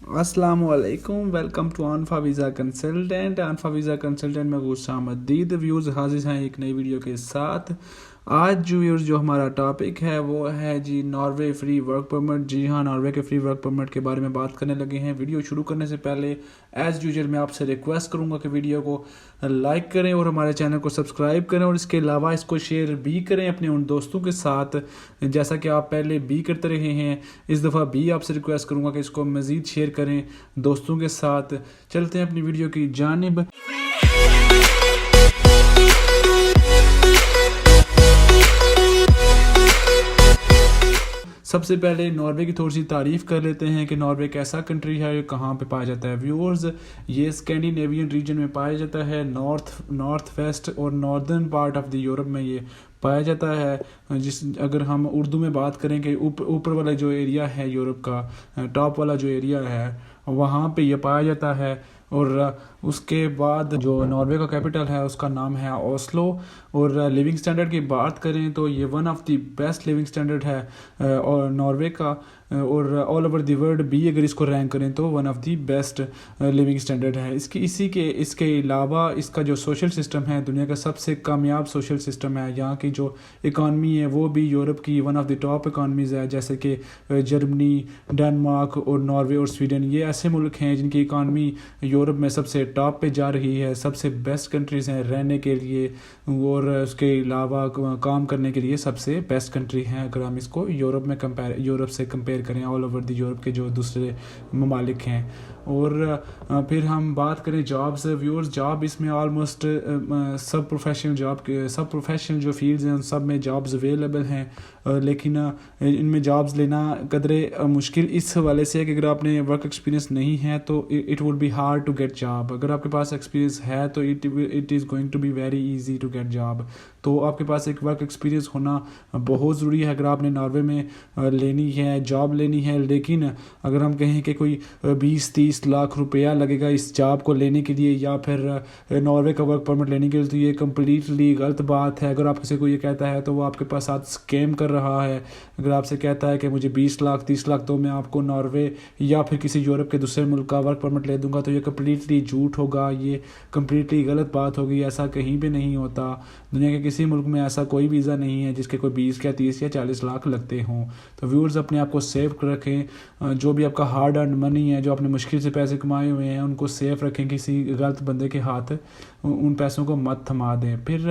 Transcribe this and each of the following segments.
अस्सलाम वालेकुम, welcome to Aanfa visa consultant. Aanfa visa consultant में खुशामदीद। व्यूज़ हाजिर हैं एक नई वीडियो के साथ। आज जो हमारा टॉपिक है वो है जी नॉर्वे फ्री वर्क परमिट। जी हाँ, नॉर्वे के फ्री वर्क परमिट के बारे में बात करने लगे हैं। वीडियो शुरू करने से पहले एज़ यूजुअल मैं आपसे रिक्वेस्ट करूँगा कि वीडियो को लाइक करें और हमारे चैनल को सब्सक्राइब करें, और इसके अलावा इसको शेयर भी करें अपने उन दोस्तों के साथ, जैसा कि आप पहले भी करते रहे हैं। इस दफ़ा भी आपसे रिक्वेस्ट करूँगा कि इसको मज़ीद शेयर करें दोस्तों के साथ। चलते हैं अपनी वीडियो की जानिब। सबसे पहले नॉर्वे की थोड़ी सी तारीफ़ कर लेते हैं कि नॉर्वे एक ऐसा कंट्री है कहाँ पे पाया जाता है। व्यूअर्स, ये स्कैंडिनेवियन रीजन में पाया जाता है। नॉर्थ वेस्ट और northern part of the Europe में ये पाया जाता है। अगर हम उर्दू में बात करें कि ऊपर वाला जो एरिया है यूरोप का, टॉप वाला जो एरिया है, वहाँ पे ये पाया जाता है। और उसके बाद जो नॉर्वे का कैपिटल है उसका नाम है ओस्लो। और लिविंग स्टैंडर्ड की बात करें तो ये one of the best living standard है और नॉर्वे का, और ऑल ओवर द वर्ल्ड भी अगर इसको रैंक करें तो one of the best living standard है। इसके अलावा इसका जो सोशल सिस्टम है दुनिया का सबसे कामयाब सोशल सिस्टम है। यहाँ की जो इकॉनमी है वो भी यूरोप की one of the top economies है, जैसे कि जर्मनी, डेनमार्क और नॉर्वे और स्वीडन। ये ऐसे मुल्क हैं जिनकी इकॉनमी यूरोप में सबसे टॉप पे जा रही है, सबसे बेस्ट कंट्रीज़ हैं रहने के लिए और उसके अलावा काम करने के लिए सबसे बेस्ट कंट्री हैं अगर हम इसको यूरोप से कंपेयर करें, ऑल ओवर द यूरोप के जो दूसरे ममालिक हैं। और फिर हम बात करें जॉब्स। व्यूअर्स, जॉब इसमें ऑलमोस्ट सब प्रोफेशनल जो फील्ड्स हैं उन सब में जॉब्स अवेलेबल हैं, लेकिन इनमें जॉब्स लेना कदरे मुश्किल इस हवाले से है कि अगर आपने वर्क एक्सपीरियंस नहीं है तो it would be hard to get job. अगर आपके पास एक्सपीरियंस है तो it is going to be very easy to get job. तो आपके पास एक वर्क एक्सपीरियंस होना बहुत ज़रूरी है अगर आपने नॉर्वे में लेनी है, जॉब लेनी है। लेकिन अगर हम कहें कि कोई 20-30 लाख रुपया लगेगा इस जॉब को लेने के लिए या फिर नॉर्वे का वर्क परमिट लेने के लिए, तो ये कम्प्लीटली गलत बात है। अगर आप किसी को ये कहता है तो वो आपके पास साथ स्कैम कर रहा है। अगर आपसे कहता है कि मुझे 20 लाख 30 लाख तो मैं आपको नॉर्वे या फिर किसी यूरोप के दूसरे मुल्क का वर्क परमिट ले दूंगा, तो ये कम्प्लीटली झूठ होगा, ये कम्प्लीटली गलत बात होगी। ऐसा कहीं भी नहीं होता। दुनिया के किसी मुल्क में ऐसा कोई वीज़ा नहीं है जिसके कोई 20 या 30 या 40 लाख लगते हों। तो व्यूअर्स, अपने आप को सेव रखें। जो भी आपका हार्ड अर्न मनी है, जो आपने मुश्किल से पैसे कमाए हुए हैं, उनको सेफ रखें। किसी गलत बंदे के हाथ उन पैसों को मत थमा दें। फिर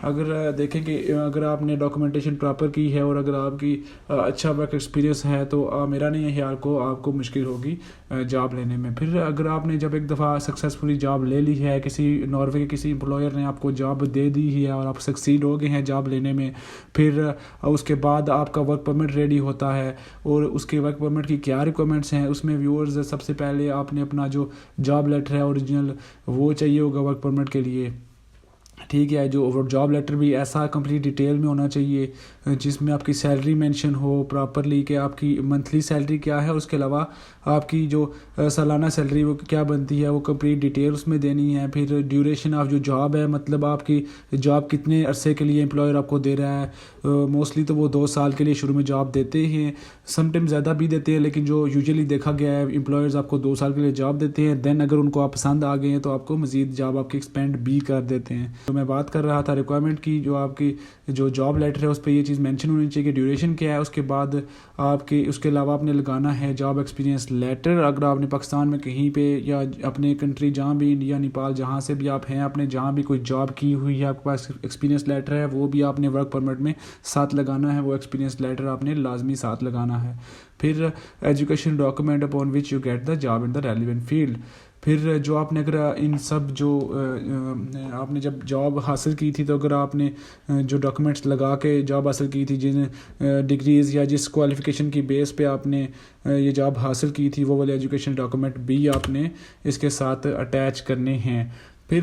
अगर देखें कि अगर आपने डॉक्यूमेंटेशन प्रॉपर की है और अगर आपकी अच्छा वर्क एक्सपीरियंस है तो मेरा नहीं है ख्याल को आपको मुश्किल होगी जॉब लेने में। फिर अगर आपने जब एक दफ़ा सक्सेसफुली जॉब ले ली है, किसी नॉर्वे के किसी एम्प्लॉयर ने आपको जॉब दे दी है और आप सक्सीड हो गए हैं जॉब लेने में, फिर उसके बाद आपका वर्क परमिट रेडी होता है। और उसके वर्क परमिट की क्या रिक्वायरमेंट्स हैं उसमें व्यूअर्स, सबसे पहले आपने अपना जो जॉब लेटर है ओरिजिनल वो चाहिए होगा वर्क परमिट के लिए, ठीक है। जो जॉब लेटर भी ऐसा कंप्लीट डिटेल में होना चाहिए जिसमें आपकी सैलरी मेंशन हो प्रॉपरली कि आपकी मंथली सैलरी क्या है, उसके अलावा आपकी जो सालाना सैलरी वो क्या बनती है वो कंप्लीट डिटेल उसमें देनी है। फिर ड्यूरेशन ऑफ जो जॉब है, मतलब आपकी जॉब कितने अरसे के लिए एम्प्लॉयर आपको दे रहा है। मोस्टली तो वो 2 साल के लिए शुरू में जॉब देते हैं, समटाइम ज़्यादा भी देते हैं, लेकिन जो यूजुअली देखा गया है एम्प्लॉयर्स आपको 2 साल के लिए जॉब देते हैं। देन अगर उनको आप पसंद आ गए हैं तो आपको मज़ीद जॉब आपकी एक्सपेंड भी कर देते हैं। तो मैं बात कर रहा था रिक्वायरमेंट की, जो आपकी जो जॉब लेटर है उस पर ये चीज़ मेंशन होनी चाहिए कि ड्यूरेशन क्या है। उसके बाद आपके उसके अलावा आपने लगाना है जॉब एक्सपीरियंस लेटर। अगर आपने पाकिस्तान में कहीं पे या अपने कंट्री जहाँ भी, इंडिया, नेपाल, जहाँ से भी आप हैं, आपने जहाँ भी कोई जॉब की हुई है, आपके पास एक्सपीरियंस लेटर है, वो भी आपने वर्क परमिट में साथ लगाना है। वो एक्सपीरियंस लेटर आपने लाजमी साथ लगाना है। फिर education document upon which you get the job in the relevant field. फिर जो आपने अगर इन सब जो आपने जब जॉब हासिल की थी तो अगर आपने जो डॉक्यूमेंट्स लगा के जॉब हासिल की थी, जिन डिग्रीज़ या जिस क्वालिफ़िकेशन की बेस पे आपने ये जॉब हासिल की थी, वो वाले एजुकेशन डॉक्यूमेंट भी आपने इसके साथ अटैच करने हैं। پھر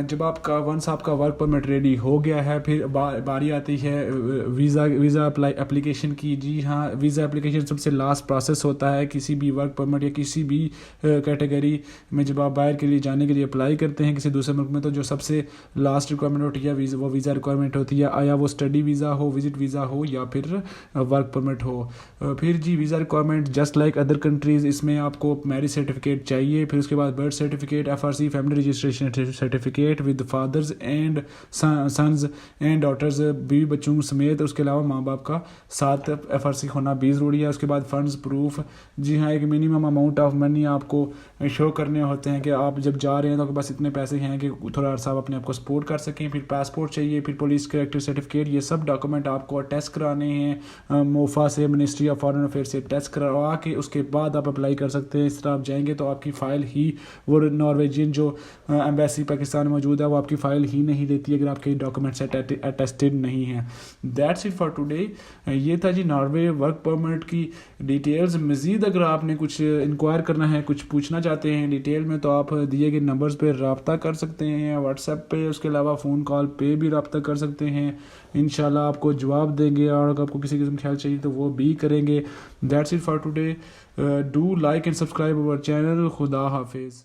جب ونس آپ کا ورک پرمٹ ریڈی ہو گیا ہے پھر باری آتی ہے ویزا اپلیکیشن کی. جی ہاں, ویزا اپلیکیشن سب سے لاسٹ پروسیس ہوتا ہے کسی بھی ورک پرمٹ یا کسی بھی کیٹیگری میں. جب آپ باہر کے لیے جانے کے لیے اپلائی کرتے ہیں کسی دوسرے ملک میں تو جو سب سے لاسٹ ریکوائرمنٹ ہوتی ہے وہ ویزا ریکوائرمنٹ ہوتی ہے, آیا وہ اسٹڈی ویزا ہو, وزٹ ویزا ہو یا پھر ورک پرمٹ ہو. پھر جی visa requirement just like other countries, اس میں آپ کو میرج سرٹیفکیٹ چاہیے, پھر اس کے بعد birth certificate, FRC family registration certificate with fathers and sons and daughters, بیوی بچوں سمیت. اس کے علاوہ ماں باپ کا ساتھ FRC ہونا بھی ضروری ہے. اس کے بعد فنڈز پروف, جی ہاں ایک منیمم اماؤنٹ آف منی آپ کو شو کرنے ہوتے ہیں کہ آپ جب جا رہے ہیں تو آپ کے پاس اتنے پیسے ہیں کہ تھوڑا عرصہ آپ اپنے آپ کو سپورٹ کر سکیں. پھر پاسپورٹ چاہیے, پھر پولیس کریکٹر سرٹیفکیٹ, یہ سب ڈاکومنٹ آپ کو ٹیسٹ کرانے ہیں موفا سے, منسٹری آف فارن افیئر سے ٹیسٹ کروا کے اس کے بعد آپ اپلائی کر سکتے ہیں. اس طرح آپ جائیں گے تو آپ کی فائل ہی وہ نارویجین جو ایمبیسی پاکستان میں موجود ہے وہ آپ کی فائل ہی نہیں دیتی اگر آپ کے ڈاکومنٹس اٹیسٹڈ نہیں ہیں. That's it for today. یہ تھا جی ناروے ورک پرمٹ کی ڈیٹیلز. مزید اگر آپ نے کچھ انکوائر کرنا ہے, کچھ پوچھنا چاہتے ہیں ڈیٹیل میں, تو آپ دیے گئے نمبرز پہ رابطہ کر سکتے ہیں, واٹس ایپ پہ, اس کے علاوہ فون کال پہ بھی رابطہ کر سکتے ہیں. انشاءاللہ آپ کو جواب دیں گے, اور اگر آپ کو کسی قسم خیال چاہیے تو وہ بھی کریں گے. That's it for today. Do like and subscribe our channel. خدا حافظ.